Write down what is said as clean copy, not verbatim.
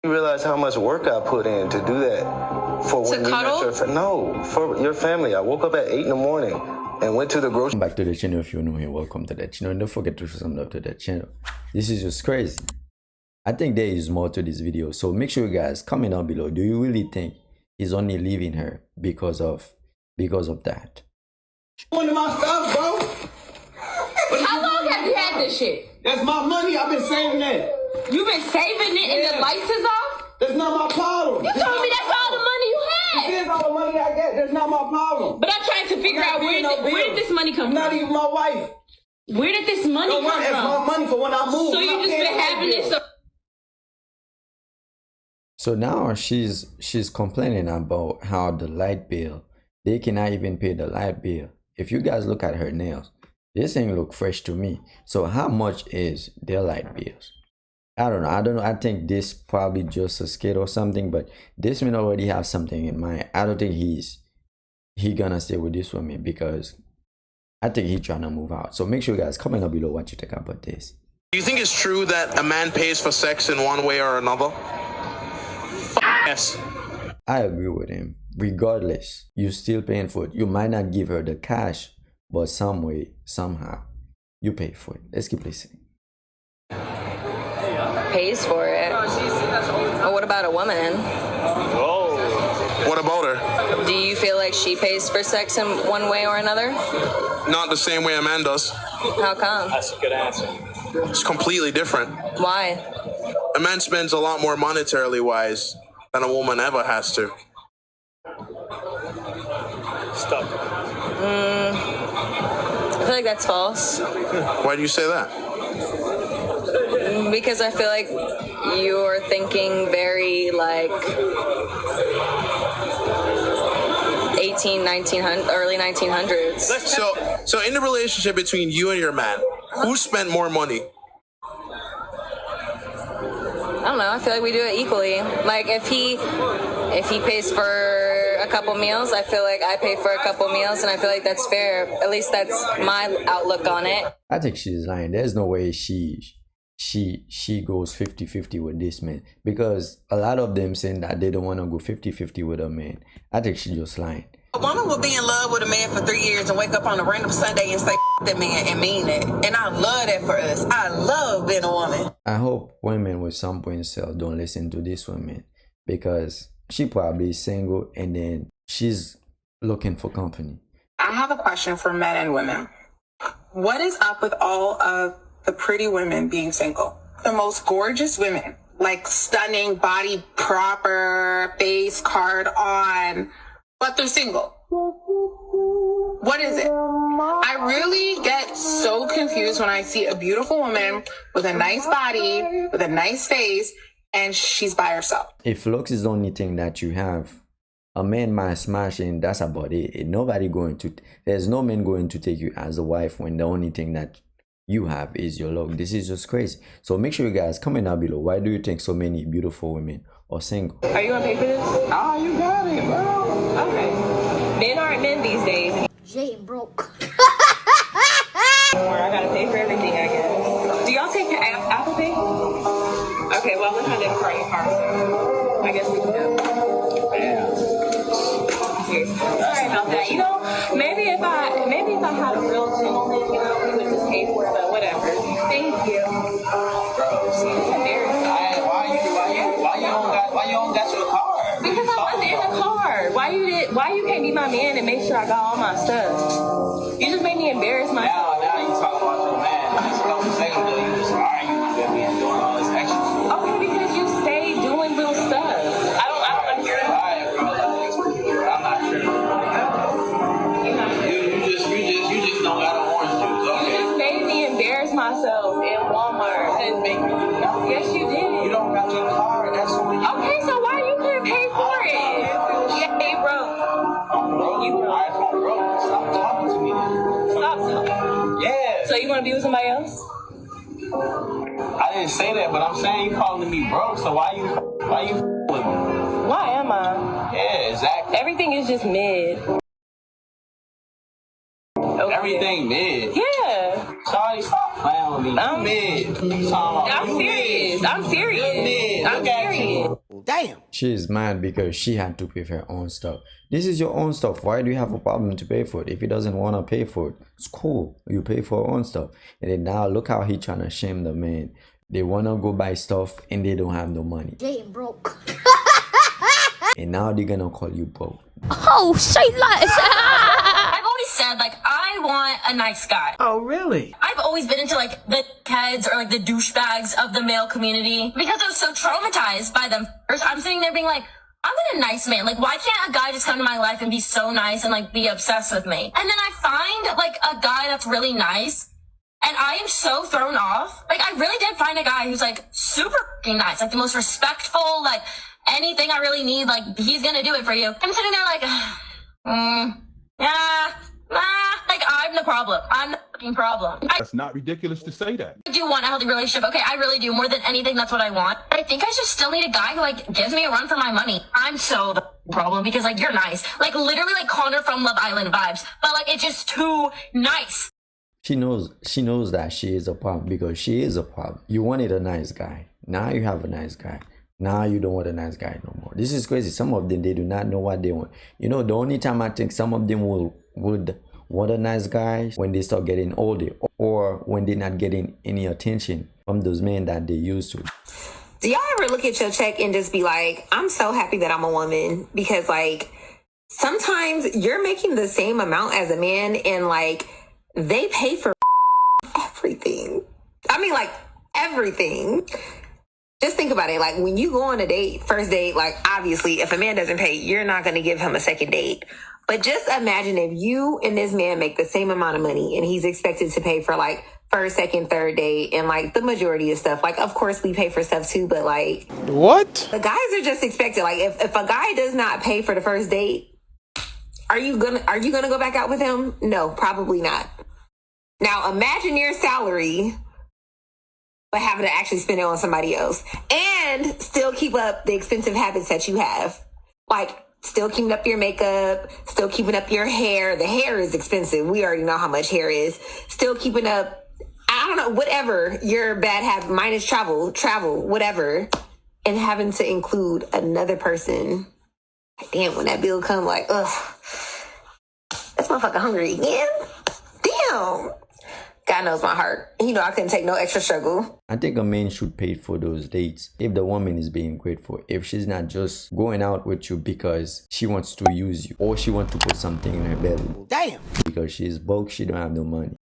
You realize how much work I put in to do that for when we met your for your family. I woke up at 8 in the morning and went to the grocery. Back to the channel. If you're new here, welcome to the channel. And don't forget to show some love to the channel. This is just crazy. I think there is more to this video, so make sure you guys comment down below. Do you really think he's only leaving her because of that? One of my stuff, bro. How long have you had this shit? That's my money. I've been saving that. You've been saving it and the lights is off? That's not my problem. You told me that's all the money you had. This is all the money I get. That's not my problem. But I'm trying to figure out where did this money come from? Not even my wife. Where did this money come from? It's my money for when I move. So you just been having it. So now she's complaining about how the light bill, they cannot even pay the light bill. If you guys look at her nails, this thing look fresh to me. So how much is their light bills? I don't know. I think this probably just a skit or something, but this man already have something in mind. I don't think he gonna stay with this woman because I think he's trying to move out. So make sure you guys comment down below what you think about this. Do you think it's true that a man pays for sex in one way or another? Yes. I agree with him. Regardless, you still paying for it. You might not give her the cash, but some way, somehow, you pay for it. Let's keep listening. Pays for it. Well, what about a woman? Oh. What about her? Do you feel like she pays for sex in one way or another? Not the same way a man does. How come? That's a good answer. It's completely different. Why? A man spends a lot more monetarily wise than a woman ever has to. Stuck. I feel like that's false. Why do you say that? Because I feel like you're thinking very like 1900, early 1900s. So in the relationship between you and your man, who spent more money? I don't know. I feel like we do it equally. Like if he pays for a couple meals, I feel like I pay for a couple meals, and I feel like that's fair. At least that's my outlook on it. I think she's lying. There's no way she goes 50-50 with this man, because a lot of them saying that they don't want to go 50-50 with a man. I think she's just lying. A woman will be in love with a man for 3 years and wake up on a random Sunday and say that man and mean it. And I love that for us. I love being a woman. I hope women with some brain cells don't listen to this woman, because she probably is single and then she's looking for company. I have a question for men and women. What is up with all of the pretty women being single? The most gorgeous women, like stunning, body proper, face card on, but they're single. What is it? I really get so confused when I see a beautiful woman with a nice body, with a nice face, and she's by herself. If looks is the only thing that you have, a man might smash and that's about it. There's no man going to take you as a wife when the only thing that you have is your look. This is just crazy. So make sure you guys comment down below. Why do you think so many beautiful women are single? Are you gonna pay for this? Oh, you got it, bro. Okay. Men aren't men these days. Jay broke. I gotta pay for everything, I guess. Do y'all take your Apple Pay? Okay, well, I'm gonna have that card in your car, so I guess we can go. Yeah. Seriously. Sorry about that. You know, maybe if I had a real gentleman, you know, we would just pay for it, but whatever. Thank you. Bro, It's embarrassing. why you don't got your car? Because I wasn't in the car. Why you can't be my man and make sure I got all my stuff? You just made me embarrass myself. Now you talk about your man. Just a couple seconds ago, you just arguing with me and doing all this extra shit. Okay, because you stay doing little stuff. I don't understand. Alright, bro. I'm not sure. You're not sure. You just don't got an orange juice. You Okay. just made me embarrass myself in Walmart. I didn't make you do nothing. Yes, you did. You don't got your car. That's what you. Okay, so why you couldn't pay for it? Yeah, hey, bro. I'm broke. You broke. Alright, if I'm broke, stop talking to me then. Stop talking. Yeah. So you want to be with somebody else? I didn't say that, but I'm saying you calling me broke, so why you with me? Why am I? Yeah, exactly. Everything is just mid. Okay. Everything mid. Yeah. Charlie, stop playing with me. I'm serious. I'm serious. I'm serious. Damn. She is mad because she had to pay for her own stuff. This is your own stuff. Why do you have a problem to pay for it? If he doesn't want to pay for it, it's cool. You pay for your own stuff. And then now look how he trying to shame the man. They want to go buy stuff and they don't have no money. They ain't broke. And now they're going to call you broke. Oh, say less. I've always said, like, I want a nice guy. Oh, really? I've always been into, like, the heads or, like, the douchebags of the male community because I was so traumatized by them. I'm sitting there being like, I'm a nice man. Like, why can't a guy just come to my life and be so nice and, like, be obsessed with me? And then I find, like, a guy that's really nice, and I am so thrown off. Like, I really did find a guy who's, like, super fucking nice, like, the most respectful, like, anything I really need, like, he's gonna do it for you. I'm sitting there like, like, I'm the problem. I'm the fucking problem. That's not ridiculous to say that. I do want a healthy relationship. Okay, I really do. More than anything, that's what I want. I think I just still need a guy who, like, gives me a run for my money. I'm so the problem because, like, you're nice. Like, literally, like, Connor from Love Island vibes. But, like, it's just too nice. She knows that she is a problem because she is a problem. You wanted a nice guy. Now you have a nice guy. Now you don't want a nice guy no more. This is crazy. Some of them, they do not know what they want. You know, the only time I think some of them would want a nice guy when they start getting older or when they're not getting any attention from those men that they used to. Do y'all ever look at your check and just be like, I'm so happy that I'm a woman? Because, like, sometimes you're making the same amount as a man and, like, they pay for everything. I mean, like, everything. Just think about it. Like, when you go on a date, first date, like, obviously, if a man doesn't pay, you're not going to give him a second date. But just imagine if you and this man make the same amount of money and he's expected to pay for, like, first, second, third date and, like, the majority of stuff. Like, of course, we pay for stuff, too, but, like... What? The guys are just expected. Like, if a guy does not pay for the first date, are you gonna go back out with him? No, probably not. Now, imagine your salary... but having to actually spend it on somebody else and still keep up the expensive habits that you have. Like, still keeping up your makeup, still keeping up your hair. The hair is expensive. We already know how much hair is. Still keeping up, I don't know, whatever your bad habit, mine is travel, whatever. And having to include another person. Damn, when that bill come, like, ugh, this motherfucker hungry again? Damn. God knows my heart. You know, I couldn't take no extra struggle. I think a man should pay for those dates if the woman is being grateful. If she's not just going out with you because she wants to use you or she wants to put something in her belly. Damn. Because she's broke, she don't have no money.